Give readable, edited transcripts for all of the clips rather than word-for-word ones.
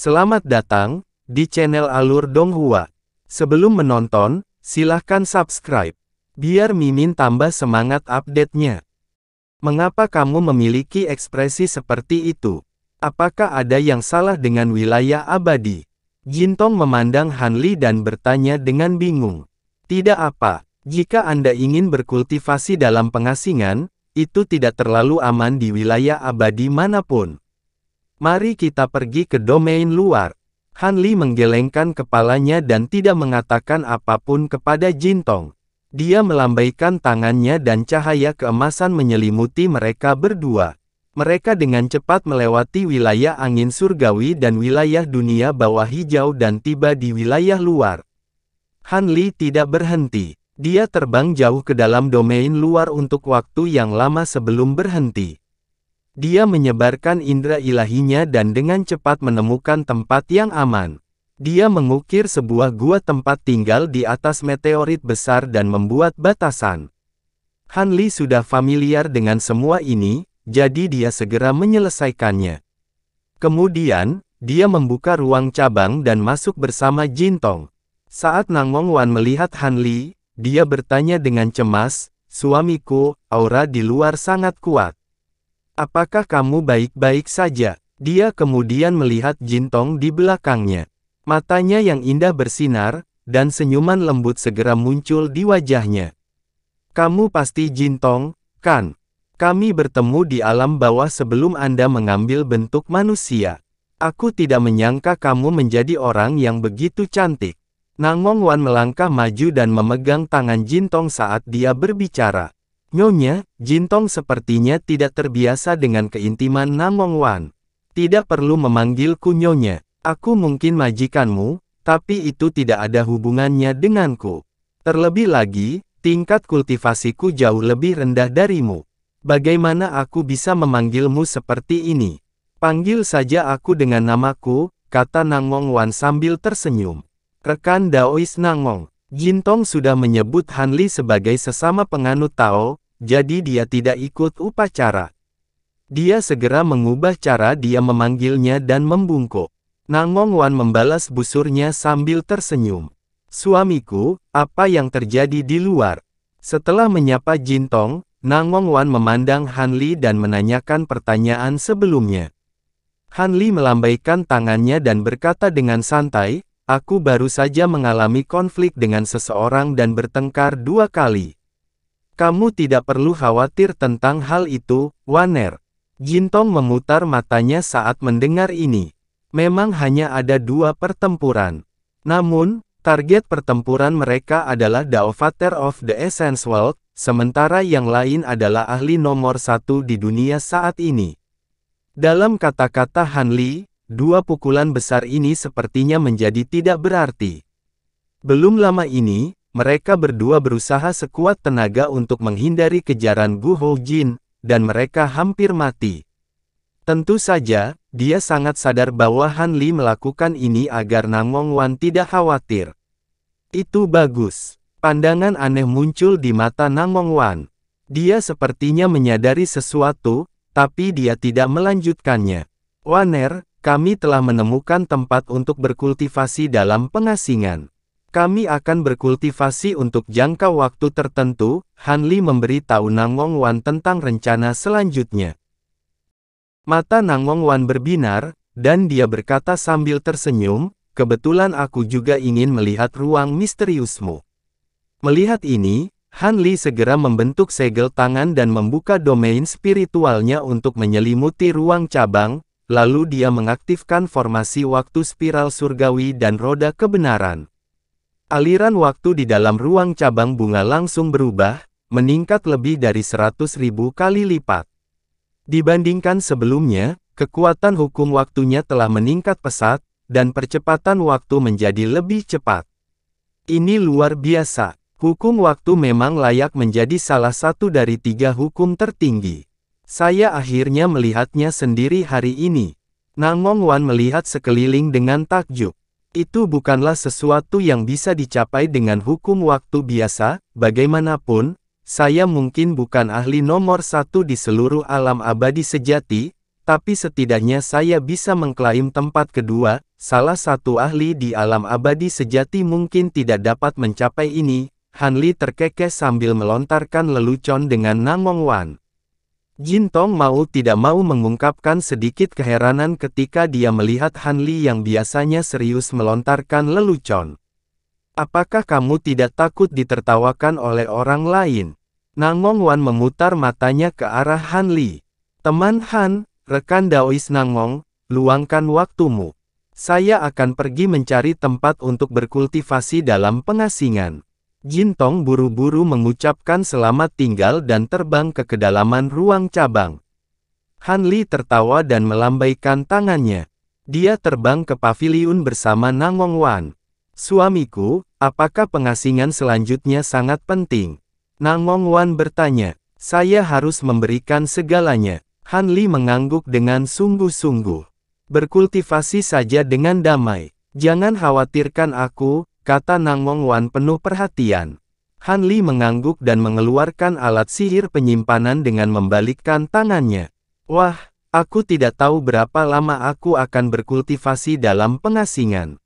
Selamat datang di channel Alur Donghua. Sebelum menonton, silahkan subscribe, biar Mimin tambah semangat update-nya. Mengapa kamu memiliki ekspresi seperti itu? Apakah ada yang salah dengan wilayah abadi? Jintong memandang Hanli dan bertanya dengan bingung. Tidak apa, jika Anda ingin berkultivasi dalam pengasingan, itu tidak terlalu aman di wilayah abadi manapun. Mari kita pergi ke domain luar. Hanli menggelengkan kepalanya dan tidak mengatakan apapun kepada Jintong. Dia melambaikan tangannya dan cahaya keemasan menyelimuti mereka berdua. Mereka dengan cepat melewati wilayah angin surgawi dan wilayah dunia bawah hijau dan tiba di wilayah luar. Hanli tidak berhenti. Dia terbang jauh ke dalam domain luar untuk waktu yang lama sebelum berhenti. Dia menyebarkan indera ilahinya dan dengan cepat menemukan tempat yang aman. Dia mengukir sebuah gua tempat tinggal di atas meteorit besar dan membuat batasan. Hanli sudah familiar dengan semua ini, jadi dia segera menyelesaikannya. Kemudian, dia membuka ruang cabang dan masuk bersama Jintong. Saat Nangongwan melihat Hanli, dia bertanya dengan cemas, "Suamiku, aura di luar sangat kuat. Apakah kamu baik-baik saja?" Dia kemudian melihat Jintong di belakangnya. Matanya yang indah bersinar, dan senyuman lembut segera muncul di wajahnya. "Kamu pasti Jintong, kan? Kami bertemu di alam bawah sebelum Anda mengambil bentuk manusia. Aku tidak menyangka kamu menjadi orang yang begitu cantik." Nangongwan melangkah maju dan memegang tangan Jintong saat dia berbicara. "Nyonya, Jintong sepertinya tidak terbiasa dengan keintiman Nangongwan. Tidak perlu memanggilku Nyonya. Aku mungkin majikanmu, tapi itu tidak ada hubungannya denganku. Terlebih lagi, tingkat kultivasiku jauh lebih rendah darimu. Bagaimana aku bisa memanggilmu seperti ini? Panggil saja aku dengan namaku," kata Nangongwan sambil tersenyum. "Rekan Daois Nangong." Jintong sudah menyebut Hanli sebagai sesama penganut Tao, jadi dia tidak ikut upacara. Dia segera mengubah cara dia memanggilnya dan membungkuk. Nangongwan membalas busurnya sambil tersenyum. "Suamiku, apa yang terjadi di luar?" Setelah menyapa Jintong, Nangongwan memandang Hanli dan menanyakan pertanyaan sebelumnya. Hanli melambaikan tangannya dan berkata dengan santai, "Aku baru saja mengalami konflik dengan seseorang dan bertengkar 2 kali. Kamu tidak perlu khawatir tentang hal itu, Waner." Jintong memutar matanya saat mendengar ini. Memang hanya ada 2 pertempuran. Namun, target pertempuran mereka adalah Daovater of the Essence World, sementara yang lain adalah ahli nomor 1 di dunia saat ini. Dalam kata-kata Hanli, 2 pukulan besar ini sepertinya menjadi tidak berarti. Belum lama ini, mereka berdua berusaha sekuat tenaga untuk menghindari kejaran Gu Houjin, dan mereka hampir mati. Tentu saja, dia sangat sadar bahwa Hanli melakukan ini agar Nangongwan tidak khawatir. "Itu bagus." Pandangan aneh muncul di mata Nangongwan. Dia sepertinya menyadari sesuatu, tapi dia tidak melanjutkannya. "Waner, kami telah menemukan tempat untuk berkultivasi dalam pengasingan. Kami akan berkultivasi untuk jangka waktu tertentu." Hanli memberitahu Nangongwan tentang rencana selanjutnya. Mata Nangongwan berbinar, dan dia berkata sambil tersenyum, "Kebetulan aku juga ingin melihat ruang misteriusmu." Melihat ini, Hanli segera membentuk segel tangan dan membuka domain spiritualnya untuk menyelimuti ruang cabang, lalu dia mengaktifkan formasi waktu spiral surgawi dan roda kebenaran. Aliran waktu di dalam ruang cabang bunga langsung berubah, meningkat lebih dari 100.000 kali lipat. Dibandingkan sebelumnya, kekuatan hukum waktunya telah meningkat pesat, dan percepatan waktu menjadi lebih cepat. Ini luar biasa. Hukum waktu memang layak menjadi salah satu dari 3 hukum tertinggi. Saya akhirnya melihatnya sendiri hari ini. Nangongwan melihat sekeliling dengan takjub. Itu bukanlah sesuatu yang bisa dicapai dengan hukum waktu biasa, bagaimanapun, saya mungkin bukan ahli nomor 1 di seluruh alam abadi sejati, tapi setidaknya saya bisa mengklaim tempat kedua, salah satu ahli di alam abadi sejati mungkin tidak dapat mencapai ini. Han Li terkekeh sambil melontarkan lelucon dengan Nangong Wan. Jin Tong mau tidak mau mengungkapkan sedikit keheranan ketika dia melihat Han Li yang biasanya serius melontarkan lelucon. Apakah kamu tidak takut ditertawakan oleh orang lain? Nangong Wan memutar matanya ke arah Han Li. Teman Han, rekan Daois Nangong, luangkan waktumu. Saya akan pergi mencari tempat untuk berkultivasi dalam pengasingan. Jin Tong buru-buru mengucapkan selamat tinggal dan terbang ke kedalaman ruang cabang. Han Li tertawa dan melambaikan tangannya. Dia terbang ke paviliun bersama Nangong Wan. Suamiku, apakah pengasingan selanjutnya sangat penting? Nangong Wan bertanya. Saya harus memberikan segalanya. Han Li mengangguk dengan sungguh-sungguh. Berkultivasi saja dengan damai. Jangan khawatirkan aku, kata Nangong Wan penuh perhatian. Han Li mengangguk dan mengeluarkan alat sihir penyimpanan dengan membalikkan tangannya. Wah, aku tidak tahu berapa lama aku akan berkultivasi dalam pengasingan.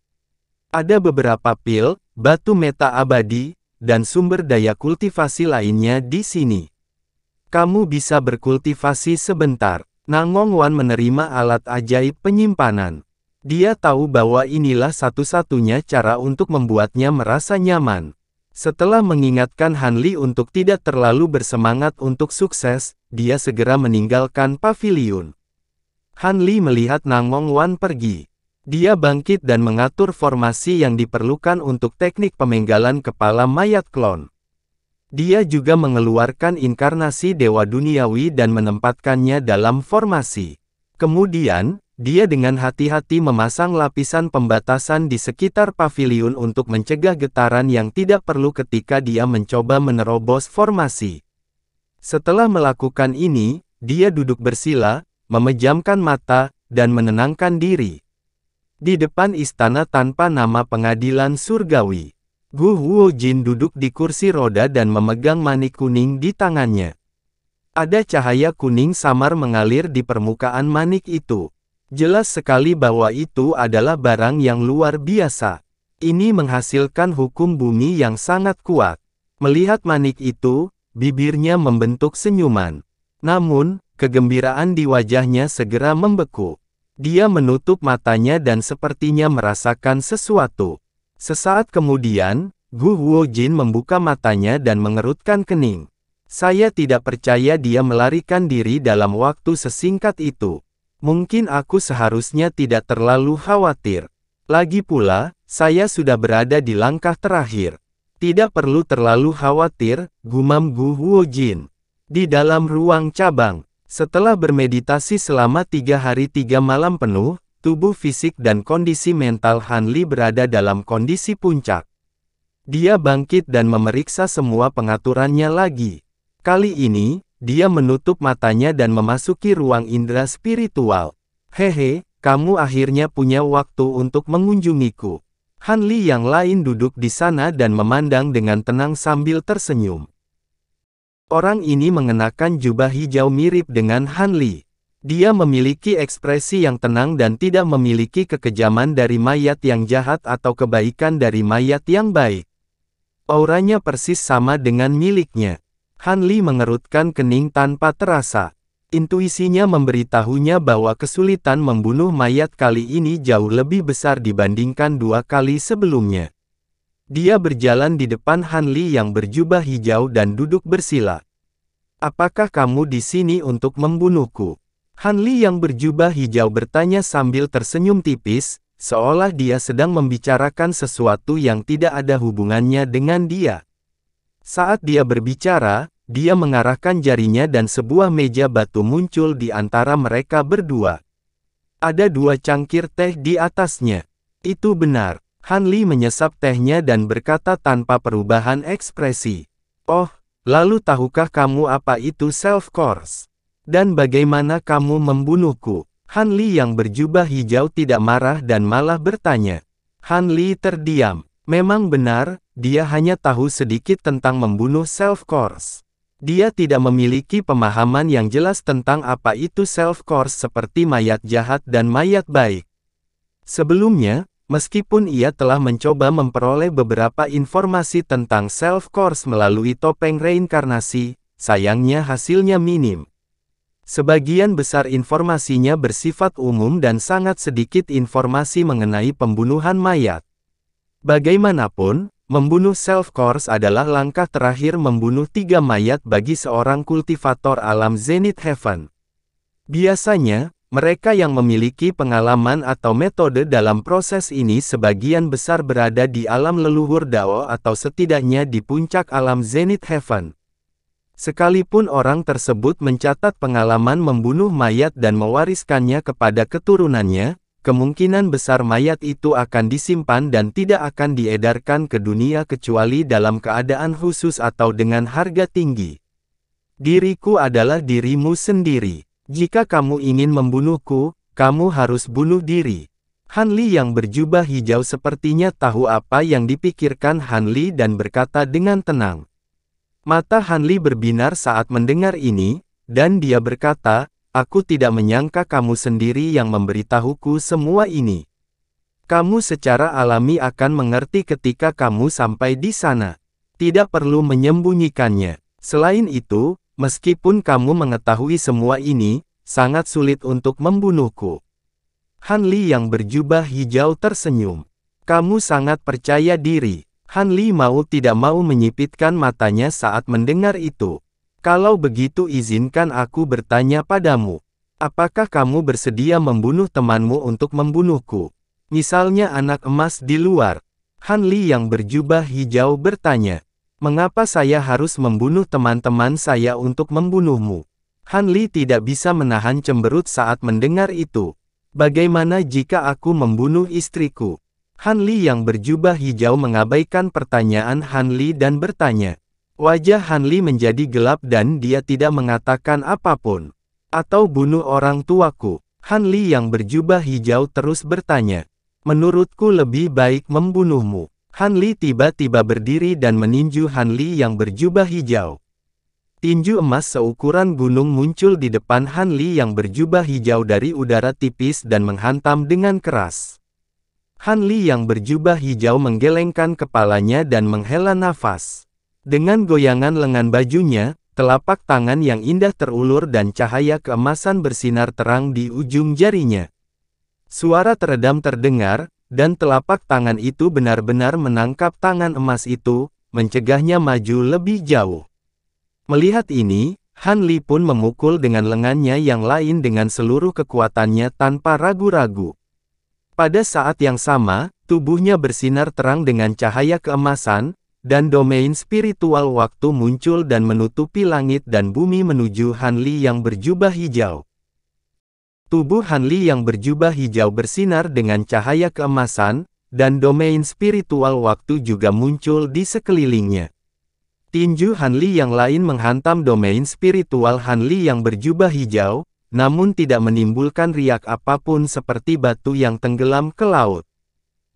Ada beberapa pil, batu meta abadi, dan sumber daya kultivasi lainnya di sini. Kamu bisa berkultivasi sebentar. Nangong Wan menerima alat ajaib penyimpanan. Dia tahu bahwa inilah satu-satunya cara untuk membuatnya merasa nyaman. Setelah mengingatkan Han Li untuk tidak terlalu bersemangat untuk sukses, dia segera meninggalkan paviliun. Han Li melihat Nangong Wan pergi. Dia bangkit dan mengatur formasi yang diperlukan untuk teknik pemenggalan kepala mayat klon. Dia juga mengeluarkan inkarnasi Dewa Duniawi dan menempatkannya dalam formasi. Kemudian, dia dengan hati-hati memasang lapisan pembatasan di sekitar paviliun untuk mencegah getaran yang tidak perlu ketika dia mencoba menerobos formasi. Setelah melakukan ini, dia duduk bersila, memejamkan mata, dan menenangkan diri. Di depan istana tanpa nama pengadilan surgawi. Gu Huojin duduk di kursi roda dan memegang manik kuning di tangannya. Ada cahaya kuning samar mengalir di permukaan manik itu. Jelas sekali bahwa itu adalah barang yang luar biasa. Ini menghasilkan hukum bumi yang sangat kuat. Melihat manik itu, bibirnya membentuk senyuman. Namun, kegembiraan di wajahnya segera membeku. Dia menutup matanya dan sepertinya merasakan sesuatu. Sesaat kemudian, Gu Huojin membuka matanya dan mengerutkan kening. Saya tidak percaya dia melarikan diri dalam waktu sesingkat itu. Mungkin aku seharusnya tidak terlalu khawatir. Lagi pula, saya sudah berada di langkah terakhir. Tidak perlu terlalu khawatir, gumam Gu Huojin. Di dalam ruang cabang, setelah bermeditasi selama 3 hari 3 malam penuh, tubuh fisik dan kondisi mental Han Li berada dalam kondisi puncak. Dia bangkit dan memeriksa semua pengaturannya lagi. Kali ini, dia menutup matanya dan memasuki ruang indera spiritual. Hehe, kamu akhirnya punya waktu untuk mengunjungiku. Han Li yang lain duduk di sana dan memandang dengan tenang sambil tersenyum. Orang ini mengenakan jubah hijau mirip dengan Han Li. Dia memiliki ekspresi yang tenang dan tidak memiliki kekejaman dari mayat yang jahat atau kebaikan dari mayat yang baik. Auranya persis sama dengan miliknya. Han Li mengerutkan kening tanpa terasa. Intuisinya memberitahunya bahwa kesulitan membunuh mayat kali ini jauh lebih besar dibandingkan 2 kali sebelumnya. Dia berjalan di depan Han Li yang berjubah hijau dan duduk bersila. Apakah kamu di sini untuk membunuhku? Han Li yang berjubah hijau bertanya sambil tersenyum tipis, seolah dia sedang membicarakan sesuatu yang tidak ada hubungannya dengan dia. Saat dia berbicara, dia mengarahkan jarinya dan sebuah meja batu muncul di antara mereka berdua. Ada 2 cangkir teh di atasnya. Itu benar. Han Li menyesap tehnya dan berkata tanpa perubahan ekspresi. Oh, lalu tahukah kamu apa itu self-course? Dan bagaimana kamu membunuhku? Han Li yang berjubah hijau tidak marah dan malah bertanya. Han Li terdiam. Memang benar, dia hanya tahu sedikit tentang membunuh self-course. Dia tidak memiliki pemahaman yang jelas tentang apa itu self-course seperti mayat jahat dan mayat baik. Sebelumnya, meskipun ia telah mencoba memperoleh beberapa informasi tentang Self-Course melalui topeng reinkarnasi, sayangnya hasilnya minim. Sebagian besar informasinya bersifat umum dan sangat sedikit informasi mengenai pembunuhan mayat. Bagaimanapun, membunuh Self-Course adalah langkah terakhir membunuh 3 mayat bagi seorang kultivator alam Zenith Heaven. Biasanya, mereka yang memiliki pengalaman atau metode dalam proses ini sebagian besar berada di alam leluhur Dao atau setidaknya di puncak alam Zenith Heaven. Sekalipun orang tersebut mencatat pengalaman membunuh mayat dan mewariskannya kepada keturunannya, kemungkinan besar mayat itu akan disimpan dan tidak akan diedarkan ke dunia kecuali dalam keadaan khusus atau dengan harga tinggi. Diriku adalah dirimu sendiri. Jika kamu ingin membunuhku, kamu harus bunuh diri. Han Li yang berjubah hijau sepertinya tahu apa yang dipikirkan Han Li dan berkata dengan tenang. Mata Han Li berbinar saat mendengar ini, dan dia berkata, "Aku tidak menyangka kamu sendiri yang memberitahuku semua ini. Kamu secara alami akan mengerti ketika kamu sampai di sana. Tidak perlu menyembunyikannya. Selain itu, meskipun kamu mengetahui semua ini, sangat sulit untuk membunuhku." Han Li yang berjubah hijau tersenyum. "Kamu sangat percaya diri." Han Li mau tidak mau menyipitkan matanya saat mendengar itu. "Kalau begitu izinkan aku bertanya padamu. Apakah kamu bersedia membunuh temanmu untuk membunuhku? Misalnya anak emas di luar?" Han Li yang berjubah hijau bertanya. "Mengapa saya harus membunuh teman-teman saya untuk membunuhmu?" Han Li tidak bisa menahan cemberut saat mendengar itu. "Bagaimana jika aku membunuh istriku?" Han Li yang berjubah hijau mengabaikan pertanyaan Han Li dan bertanya. Wajah Han Li menjadi gelap dan dia tidak mengatakan apapun. "Atau bunuh orang tuaku?" Han Li yang berjubah hijau terus bertanya. "Menurutku lebih baik membunuhmu." Han Li tiba-tiba berdiri dan meninju Han Li yang berjubah hijau. Tinju emas seukuran gunung muncul di depan Han Li yang berjubah hijau dari udara tipis dan menghantam dengan keras. Han Li yang berjubah hijau menggelengkan kepalanya dan menghela nafas. Dengan goyangan lengan bajunya, telapak tangan yang indah terulur dan cahaya keemasan bersinar terang di ujung jarinya. Suara teredam terdengar, dan telapak tangan itu benar-benar menangkap tangan emas itu, mencegahnya maju lebih jauh. Melihat ini, Han Li pun memukul dengan lengannya yang lain dengan seluruh kekuatannya tanpa ragu-ragu. Pada saat yang sama, tubuhnya bersinar terang dengan cahaya keemasan, dan domain spiritual waktu muncul dan menutupi langit dan bumi menuju Han Li yang berjubah hijau. Tubuh Han Li yang berjubah hijau bersinar dengan cahaya keemasan, dan domain spiritual waktu juga muncul di sekelilingnya. Tinju Han Li yang lain menghantam domain spiritual Han Li yang berjubah hijau, namun tidak menimbulkan riak apapun seperti batu yang tenggelam ke laut.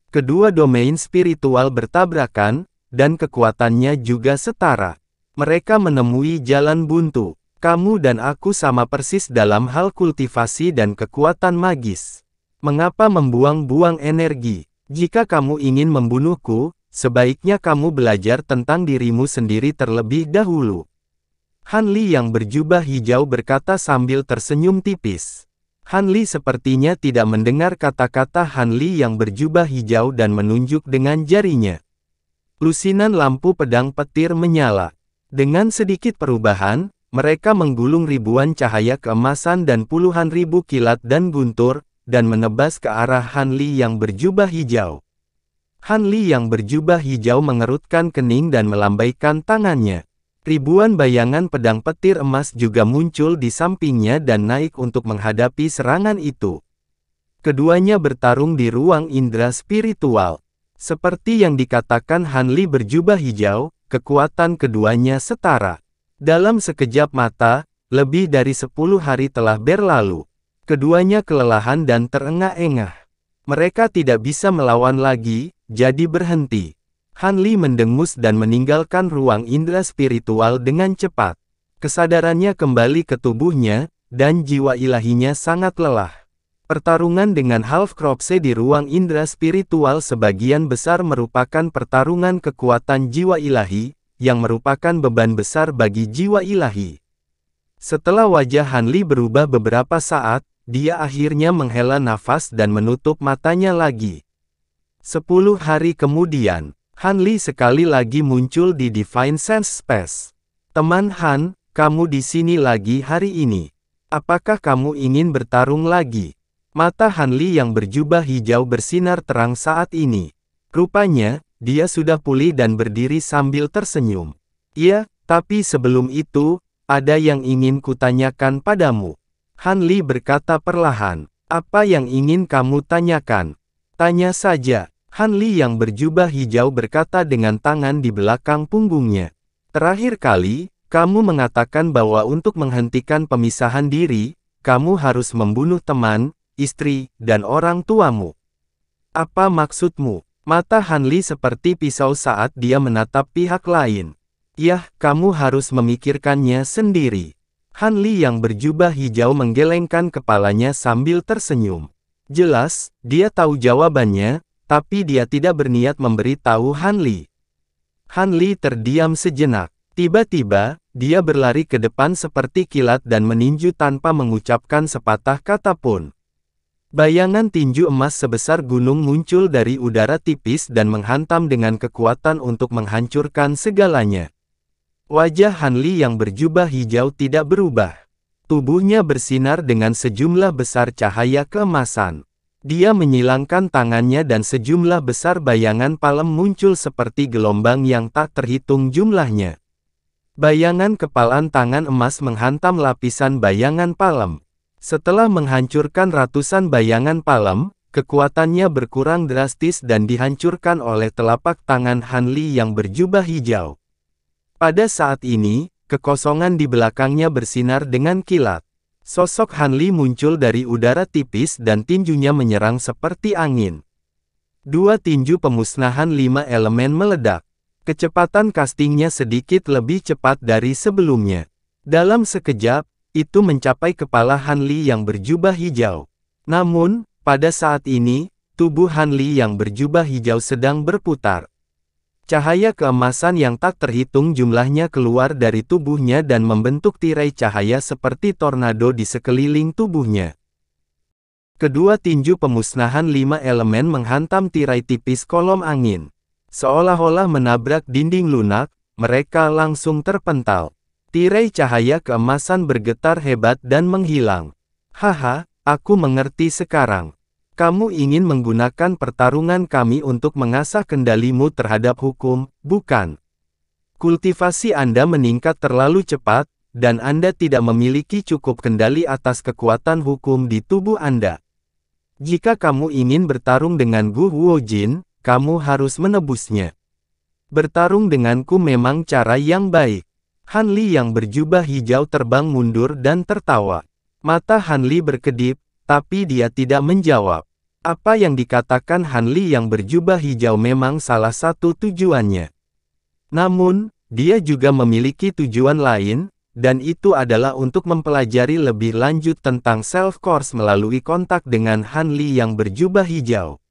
Kedua domain spiritual bertabrakan, dan kekuatannya juga setara. Mereka menemui jalan buntu. Kamu dan aku sama persis dalam hal kultivasi dan kekuatan magis. Mengapa membuang-buang energi? Jika kamu ingin membunuhku, sebaiknya kamu belajar tentang dirimu sendiri terlebih dahulu. Han Li yang berjubah hijau berkata sambil tersenyum tipis. Han Li sepertinya tidak mendengar kata-kata Han Li yang berjubah hijau dan menunjuk dengan jarinya. Lusinan lampu pedang petir menyala. Dengan sedikit perubahan, mereka menggulung ribuan cahaya keemasan dan puluhan ribu kilat dan guntur, dan menebas ke arah Han Li yang berjubah hijau. Han Li yang berjubah hijau mengerutkan kening dan melambaikan tangannya. Ribuan bayangan pedang petir emas juga muncul di sampingnya dan naik untuk menghadapi serangan itu. Keduanya bertarung di ruang indera spiritual. Seperti yang dikatakan Han Li berjubah hijau, kekuatan keduanya setara. Dalam sekejap mata, lebih dari 10 hari telah berlalu. Keduanya kelelahan dan terengah-engah. Mereka tidak bisa melawan lagi, jadi berhenti. Han Li mendengus dan meninggalkan ruang indera spiritual dengan cepat. Kesadarannya kembali ke tubuhnya, dan jiwa ilahinya sangat lelah. Pertarungan dengan Half Corpse di ruang indera spiritual sebagian besar merupakan pertarungan kekuatan jiwa ilahi, yang merupakan beban besar bagi jiwa ilahi. Setelah wajah Han Li berubah beberapa saat, dia akhirnya menghela nafas dan menutup matanya lagi. 10 hari kemudian, Han Li sekali lagi muncul di Divine Sense Space. Teman Han, kamu di sini lagi hari ini. Apakah kamu ingin bertarung lagi? Mata Han Li yang berjubah hijau bersinar terang saat ini. Rupanya, dia sudah pulih dan berdiri sambil tersenyum. Iya, tapi sebelum itu, ada yang ingin kutanyakan padamu. Han Li berkata perlahan. Apa yang ingin kamu tanyakan? Tanya saja. Han Li yang berjubah hijau berkata dengan tangan di belakang punggungnya. Terakhir kali, kamu mengatakan bahwa untuk menghentikan pemisahan diri, kamu harus membunuh teman, istri, dan orang tuamu. Apa maksudmu? Mata Han Li seperti pisau saat dia menatap pihak lain. Yah, kamu harus memikirkannya sendiri. Han Li yang berjubah hijau menggelengkan kepalanya sambil tersenyum. Jelas, dia tahu jawabannya, tapi dia tidak berniat memberitahu Han Li. Han Li terdiam sejenak. Tiba-tiba, dia berlari ke depan seperti kilat dan meninju tanpa mengucapkan sepatah kata pun. Bayangan tinju emas sebesar gunung muncul dari udara tipis dan menghantam dengan kekuatan untuk menghancurkan segalanya. Wajah Han Li yang berjubah hijau tidak berubah. Tubuhnya bersinar dengan sejumlah besar cahaya keemasan. Dia menyilangkan tangannya dan sejumlah besar bayangan palem muncul seperti gelombang yang tak terhitung jumlahnya. Bayangan kepalan tangan emas menghantam lapisan bayangan palem. Setelah menghancurkan ratusan bayangan palem, kekuatannya berkurang drastis dan dihancurkan oleh telapak tangan Han Li yang berjubah hijau. Pada saat ini, kekosongan di belakangnya bersinar dengan kilat. Sosok Han Li muncul dari udara tipis dan tinjunya menyerang seperti angin. Dua tinju pemusnahan 5 elemen meledak. Kecepatan castingnya sedikit lebih cepat dari sebelumnya. Dalam sekejap, itu mencapai kepala Han Li yang berjubah hijau. Namun, pada saat ini, tubuh Han Li yang berjubah hijau sedang berputar. Cahaya keemasan yang tak terhitung jumlahnya keluar dari tubuhnya dan membentuk tirai cahaya seperti tornado di sekeliling tubuhnya. Kedua tinju pemusnahan 5 elemen menghantam tirai tipis kolom angin. Seolah-olah menabrak dinding lunak, mereka langsung terpental. Tirai cahaya keemasan bergetar hebat dan menghilang. Haha, aku mengerti sekarang. Kamu ingin menggunakan pertarungan kami untuk mengasah kendalimu terhadap hukum, bukan? Kultivasi Anda meningkat terlalu cepat, dan Anda tidak memiliki cukup kendali atas kekuatan hukum di tubuh Anda. Jika kamu ingin bertarung dengan Gu Huojin, kamu harus menebusnya. Bertarung denganku memang cara yang baik. Han Li yang berjubah hijau terbang mundur dan tertawa. Mata Han Li berkedip, tapi dia tidak menjawab. Apa yang dikatakan Han Li yang berjubah hijau memang salah satu tujuannya. Namun, dia juga memiliki tujuan lain, dan itu adalah untuk mempelajari lebih lanjut tentang self-course melalui kontak dengan Han Li yang berjubah hijau.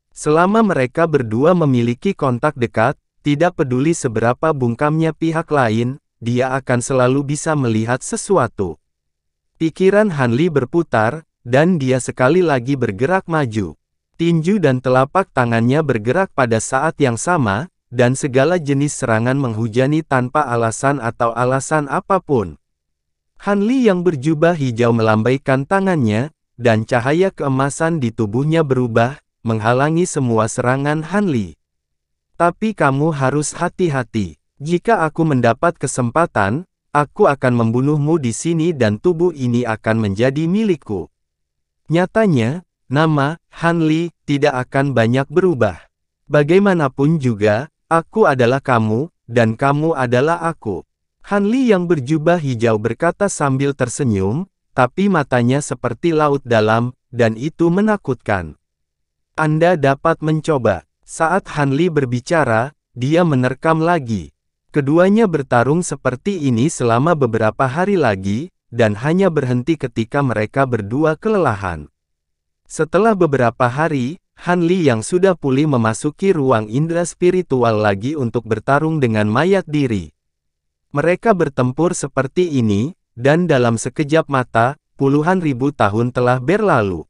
Selama mereka berdua memiliki kontak dekat, tidak peduli seberapa bungkamnya pihak lain, dia akan selalu bisa melihat sesuatu. Pikiran Han Li berputar, dan dia sekali lagi bergerak maju. Tinju dan telapak tangannya bergerak pada saat yang sama, dan segala jenis serangan menghujani tanpa alasan atau alasan apapun. Han Li yang berjubah hijau melambaikan tangannya, dan cahaya keemasan di tubuhnya berubah, menghalangi semua serangan Han Li. Tapi kamu harus hati-hati. Jika aku mendapat kesempatan, aku akan membunuhmu di sini dan tubuh ini akan menjadi milikku. Nyatanya, nama Han Li tidak akan banyak berubah. Bagaimanapun juga, aku adalah kamu, dan kamu adalah aku. Han Li yang berjubah hijau berkata sambil tersenyum, tapi matanya seperti laut dalam, dan itu menakutkan. Anda dapat mencoba. Saat Han Li berbicara, dia menerkam lagi. Keduanya bertarung seperti ini selama beberapa hari lagi, dan hanya berhenti ketika mereka berdua kelelahan. Setelah beberapa hari, Han Li yang sudah pulih memasuki ruang indera spiritual lagi untuk bertarung dengan mayat diri. Mereka bertempur seperti ini, dan dalam sekejap mata, puluhan ribu tahun telah berlalu.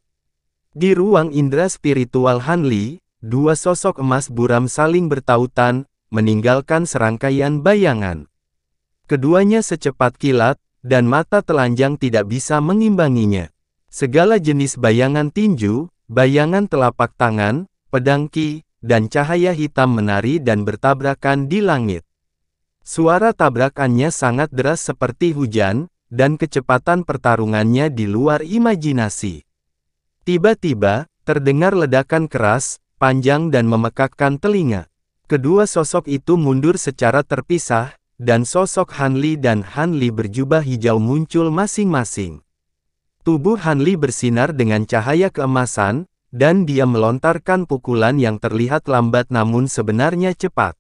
Di ruang indera spiritual Han Li, dua sosok emas buram saling bertautan, meninggalkan serangkaian bayangan. Keduanya secepat kilat, dan mata telanjang tidak bisa mengimbanginya. Segala jenis bayangan tinju, bayangan telapak tangan, pedang ki, dan cahaya hitam menari dan bertabrakan di langit. Suara tabrakannya sangat deras seperti hujan, dan kecepatan pertarungannya di luar imajinasi. Tiba-tiba, terdengar ledakan keras, panjang dan memekakkan telinga. Kedua sosok itu mundur secara terpisah, dan sosok Han Li dan Han Li berjubah hijau muncul masing-masing. Tubuh Han Li bersinar dengan cahaya keemasan, dan dia melontarkan pukulan yang terlihat lambat namun sebenarnya cepat.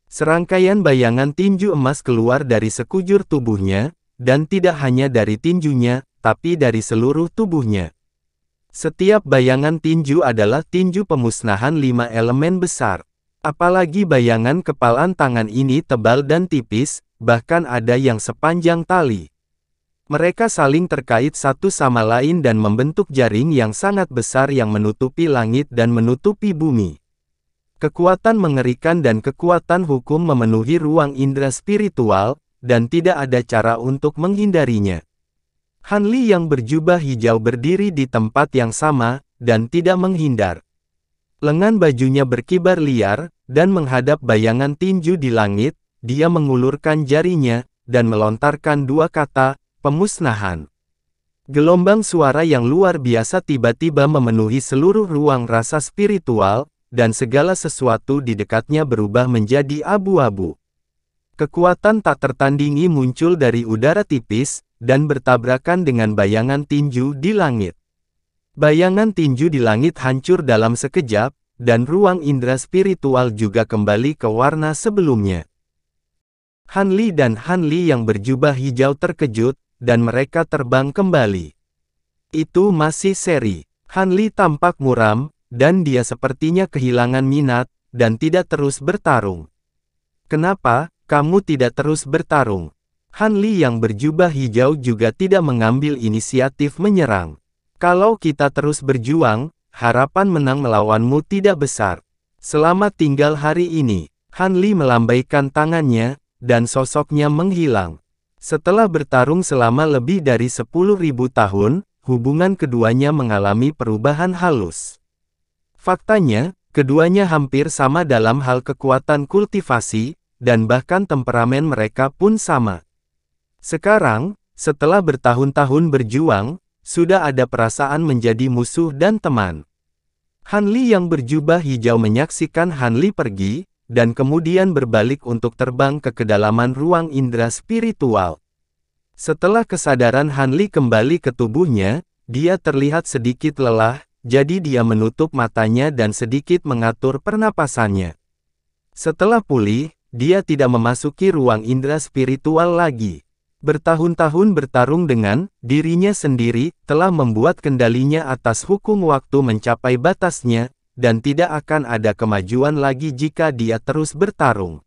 Serangkaian bayangan tinju emas keluar dari sekujur tubuhnya, dan tidak hanya dari tinjunya, tapi dari seluruh tubuhnya. Setiap bayangan tinju adalah tinju pemusnahan 5 elemen besar. Apalagi bayangan kepalan tangan ini tebal dan tipis, bahkan ada yang sepanjang tali. Mereka saling terkait satu sama lain dan membentuk jaring yang sangat besar yang menutupi langit dan menutupi bumi. Kekuatan mengerikan dan kekuatan hukum memenuhi ruang indera spiritual, dan tidak ada cara untuk menghindarinya. Han Li yang berjubah hijau berdiri di tempat yang sama, dan tidak menghindar. Lengan bajunya berkibar liar, dan menghadap bayangan tinju di langit, dia mengulurkan jarinya, dan melontarkan dua kata, pemusnahan. Gelombang suara yang luar biasa tiba-tiba memenuhi seluruh ruang rasa spiritual, dan segala sesuatu di dekatnya berubah menjadi abu-abu. Kekuatan tak tertandingi muncul dari udara tipis, dan bertabrakan dengan bayangan tinju di langit. Bayangan tinju di langit hancur dalam sekejap, dan ruang indera spiritual juga kembali ke warna sebelumnya. Han Li dan Han Li yang berjubah hijau terkejut, dan mereka terbang kembali. Itu masih seri. Han Li tampak muram, dan dia sepertinya kehilangan minat, dan tidak terus bertarung. Kenapa, kamu tidak terus bertarung? Han Li yang berjubah hijau juga tidak mengambil inisiatif menyerang. Kalau kita terus berjuang, harapan menang melawanmu tidak besar. Selamat tinggal hari ini. Han Li melambaikan tangannya, dan sosoknya menghilang. Setelah bertarung selama lebih dari 10.000 tahun, hubungan keduanya mengalami perubahan halus. Faktanya, keduanya hampir sama dalam hal kekuatan kultivasi, dan bahkan temperamen mereka pun sama. Sekarang, setelah bertahun-tahun berjuang, sudah ada perasaan menjadi musuh dan teman. Han Li yang berjubah hijau menyaksikan Han Li pergi, dan kemudian berbalik untuk terbang ke kedalaman ruang indera spiritual. Setelah kesadaran Han Li kembali ke tubuhnya, dia terlihat sedikit lelah, jadi dia menutup matanya dan sedikit mengatur pernapasannya. Setelah pulih, dia tidak memasuki ruang indera spiritual lagi. Bertahun-tahun bertarung dengan dirinya sendiri, telah membuat kendalinya atas hukum waktu mencapai batasnya, dan tidak akan ada kemajuan lagi jika dia terus bertarung.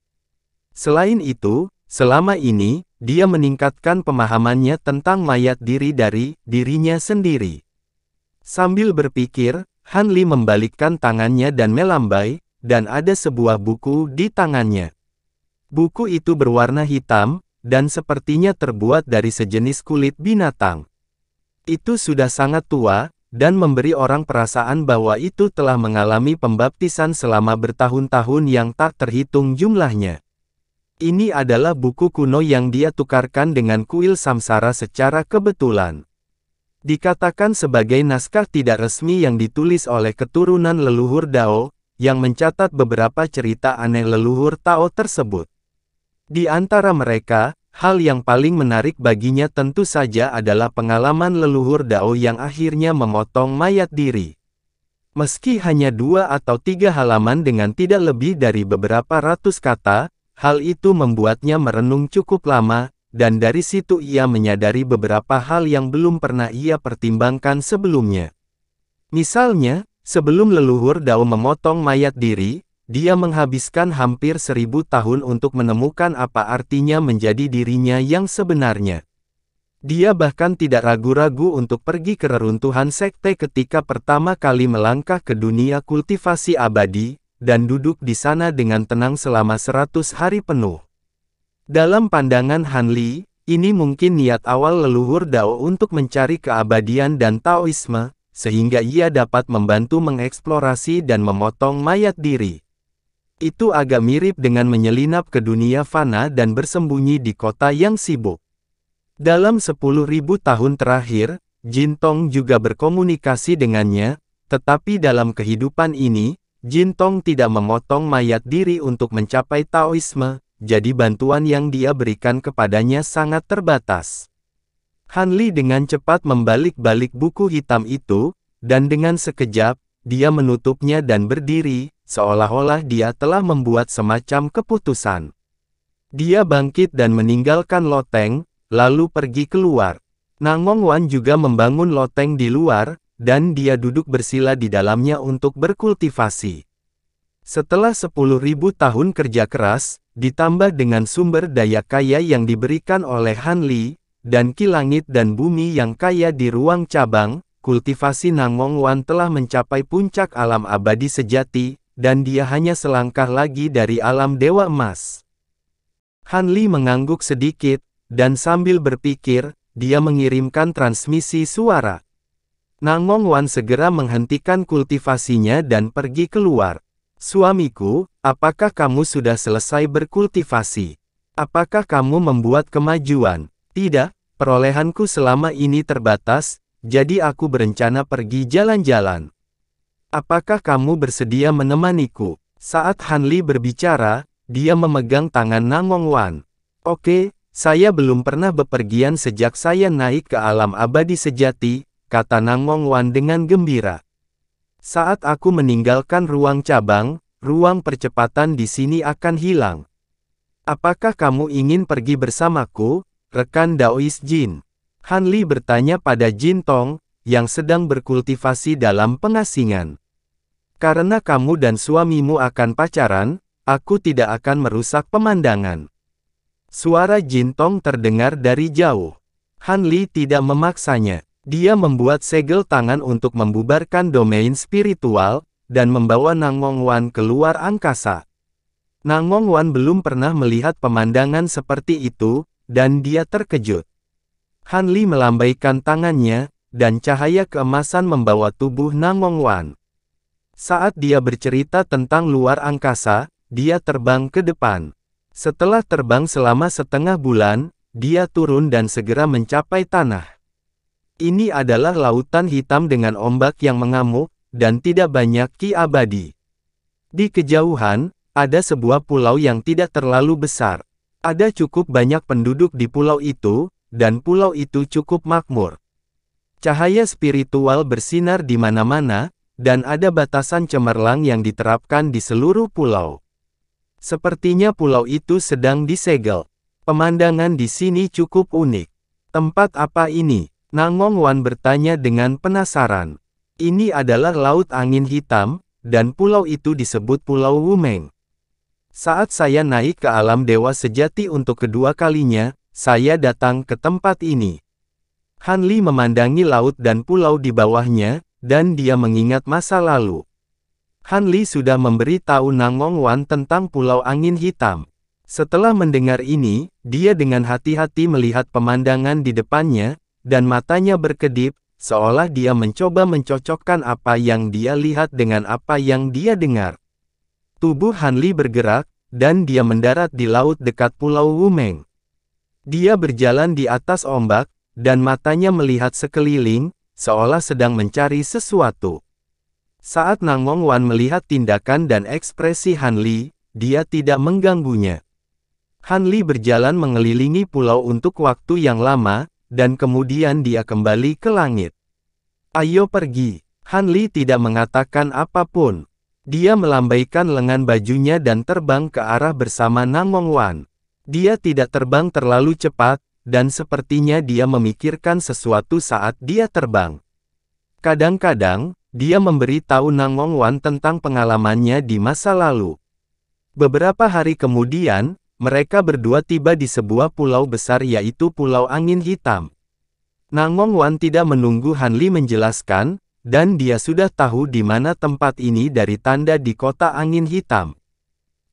Selain itu, selama ini, dia meningkatkan pemahamannya tentang mayat diri dari dirinya sendiri. Sambil berpikir, Han Li membalikkan tangannya dan melambai, dan ada sebuah buku di tangannya. Buku itu berwarna hitam, dan sepertinya terbuat dari sejenis kulit binatang. Itu sudah sangat tua, dan memberi orang perasaan bahwa itu telah mengalami pembaptisan selama bertahun-tahun yang tak terhitung jumlahnya. Ini adalah buku kuno yang dia tukarkan dengan kuil samsara secara kebetulan. Dikatakan sebagai naskah tidak resmi yang ditulis oleh keturunan leluhur Dao, yang mencatat beberapa cerita aneh leluhur Tao tersebut. Di antara mereka, hal yang paling menarik baginya tentu saja adalah pengalaman leluhur Dao yang akhirnya memotong mayat diri. Meski hanya 2 atau 3 halaman dengan tidak lebih dari beberapa ratus kata, hal itu membuatnya merenung cukup lama, dan dari situ ia menyadari beberapa hal yang belum pernah ia pertimbangkan sebelumnya. Misalnya, sebelum leluhur Dao memotong mayat diri, dia menghabiskan hampir 1000 tahun untuk menemukan apa artinya menjadi dirinya yang sebenarnya. Dia bahkan tidak ragu-ragu untuk pergi ke reruntuhan sekte ketika pertama kali melangkah ke dunia kultivasi abadi, dan duduk di sana dengan tenang selama 100 hari penuh. Dalam pandangan Han Li, ini mungkin niat awal leluhur Dao untuk mencari keabadian dan Taoisme, sehingga ia dapat membantu mengeksplorasi dan memotong mayat diri. Itu agak mirip dengan menyelinap ke dunia fana dan bersembunyi di kota yang sibuk. Dalam 10.000 tahun terakhir, Jin Tong juga berkomunikasi dengannya, tetapi dalam kehidupan ini, Jin Tong tidak memotong mayat diri untuk mencapai Taoisme, jadi bantuan yang dia berikan kepadanya sangat terbatas. Han Li dengan cepat membalik-balik buku hitam itu, dan dengan sekejap, dia menutupnya dan berdiri, seolah-olah dia telah membuat semacam keputusan. Dia bangkit dan meninggalkan loteng, lalu pergi keluar. Nangong Wan juga membangun loteng di luar, dan dia duduk bersila di dalamnya untuk berkultivasi. Setelah 10.000 tahun kerja keras, ditambah dengan sumber daya kaya yang diberikan oleh Han Li, dan ki langit dan bumi yang kaya di ruang cabang, kultivasi Nangong Wan telah mencapai puncak alam abadi sejati, dan dia hanya selangkah lagi dari alam Dewa Emas. Han Li mengangguk sedikit, dan sambil berpikir, dia mengirimkan transmisi suara. Nangong Wan segera menghentikan kultivasinya dan pergi keluar. Suamiku, apakah kamu sudah selesai berkultivasi? Apakah kamu membuat kemajuan? Tidak, perolehanku selama ini terbatas, jadi aku berencana pergi jalan-jalan. Apakah kamu bersedia menemaniku? Saat Han Li berbicara, dia memegang tangan Nangong Wan. Oke, saya belum pernah bepergian sejak saya naik ke alam abadi sejati, kata Nangong Wan dengan gembira. Saat aku meninggalkan ruang cabang, ruang percepatan di sini akan hilang. Apakah kamu ingin pergi bersamaku, rekan Daois Jin? Han Li bertanya pada Jin Tong, yang sedang berkultivasi dalam pengasingan. Karena kamu dan suamimu akan pacaran, aku tidak akan merusak pemandangan. Suara Jin Tong terdengar dari jauh. Han Li tidak memaksanya. Dia membuat segel tangan untuk membubarkan domain spiritual, dan membawa Nangong Wan keluar angkasa. Nangong Wan belum pernah melihat pemandangan seperti itu, dan dia terkejut. Han Li melambaikan tangannya, dan cahaya keemasan membawa tubuh Nangong Wan. Saat dia bercerita tentang luar angkasa, dia terbang ke depan. Setelah terbang selama setengah bulan, dia turun dan segera mencapai tanah. Ini adalah lautan hitam dengan ombak yang mengamuk, dan tidak banyak ki abadi. Di kejauhan, ada sebuah pulau yang tidak terlalu besar. Ada cukup banyak penduduk di pulau itu, dan pulau itu cukup makmur. Cahaya spiritual bersinar di mana-mana, dan ada batasan cemerlang yang diterapkan di seluruh pulau. Sepertinya pulau itu sedang disegel. Pemandangan di sini cukup unik. Tempat apa ini? Nangong Wan bertanya dengan penasaran. Ini adalah Laut Angin Hitam, dan pulau itu disebut Pulau Wumeng. Saat saya naik ke alam dewa sejati untuk kedua kalinya, saya datang ke tempat ini. Han Li memandangi laut dan pulau di bawahnya, dan dia mengingat masa lalu. Han Li sudah memberi tahu Nangong Wan tentang Pulau Angin Hitam. Setelah mendengar ini, dia dengan hati-hati melihat pemandangan di depannya, dan matanya berkedip, seolah dia mencoba mencocokkan apa yang dia lihat dengan apa yang dia dengar. Tubuh Han Li bergerak, dan dia mendarat di laut dekat Pulau Wumeng. Dia berjalan di atas ombak, dan matanya melihat sekeliling, seolah sedang mencari sesuatu. Saat Nangong Wan melihat tindakan dan ekspresi Han Li, dia tidak mengganggunya. Han Li berjalan mengelilingi pulau untuk waktu yang lama, dan kemudian dia kembali ke langit. Ayo pergi. Han Li tidak mengatakan apapun. Dia melambaikan lengan bajunya dan terbang ke arah bersama Nangong Wan. Dia tidak terbang terlalu cepat, dan sepertinya dia memikirkan sesuatu saat dia terbang. Kadang-kadang, Dia memberi tahu Nangong Wan tentang pengalamannya di masa lalu. Beberapa hari kemudian, mereka berdua tiba di sebuah pulau besar yaitu Pulau Angin Hitam. Nangong Wan tidak menunggu Han Li menjelaskan, dan dia sudah tahu di mana tempat ini dari tanda di kota Angin Hitam.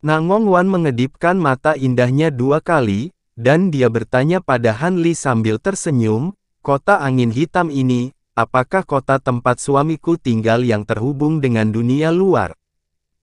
Nangong Wan mengedipkan mata indahnya 2 kali, dan dia bertanya pada Han Li sambil tersenyum, kota Angin Hitam ini, apakah kota tempat suamiku tinggal yang terhubung dengan dunia luar?